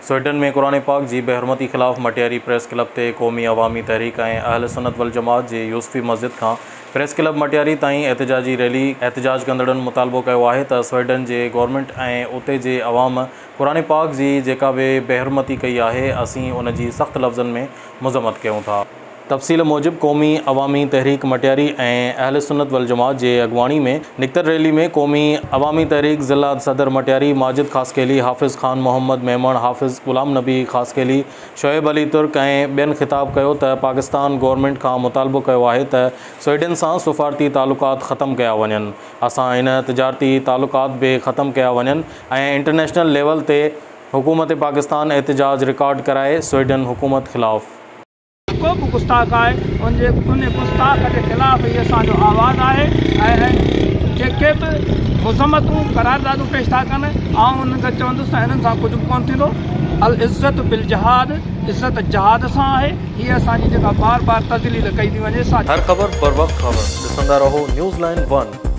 Sweden में कुरान पाक जी बेहरमती खिलाफ़ मटियारी प्रेस क्लब ते क़ौमी अवामी तहरीक ऐं अहल सुन्नत वल जमात जे यूसुफ़ी मस्जिद खां प्रेस क्लब मटियारी ताईं एहतिजाजी रैली एहतिजाज कंदड़नि मुतालबो कयो आहे त स्वीडन जे गवर्नमेंट ऐं उते जे अवाम कुरान पाक जी जेका बि बेहरमती कई आहे असीं उन जी सख़्त लफ़्ज़नि में मज़म्मत कयूं था। तफ़सील मूजिब क़ौमी अवामी तहरीक मटियारी ऐं अहल सुन्नत वल जमात जे अॻवानी में निकतल रैली में क़ौमी अवामी तहरीक ज़िला सदर मटियारी माजिद ख़ासकेली, हाफ़िज़ ख़ान मोहम्मद मेमण, हाफ़िज़ ग़ुलाम नबी ख़ासकेली, शोएब अली तुर्क ऐं ॿियनि ख़िताब कयो त पाकिस्तान गवर्नमेंट खां मुतालबो कयो आहे त स्वीडन सां सफ़ारती तालुकात ख़त्म कया वञनि। असां इन तिजारती तालुकात बि ख़त्म कया वञनि ऐं इंटरनेशनल लेवल ते हुकूमत पाकिस्तान एहतिजाज रिकॉर्ड कराए स्वीडन हुकूमत ख़िलाफ़ को भी गुस्ताख है उन गुस्ताख के खिलाफ़ ये असांजो आवाज़ है ऐं जेके भी मुज़म्मतूं करारदादूं पेश था कनि आउं उनखे चवंदुसि त हिननि सां कुझु बि कोन थींदो। अल इज़्ज़त बिल जहाद, इज़्ज़त जहाद सां आहे। हीअ असांजी जेका बार बार तज़लील कई थी वञे। हर ख़बर पर वक़्तु ख़बर ॾिसंदा रहो न्यूज़ लाइन 1।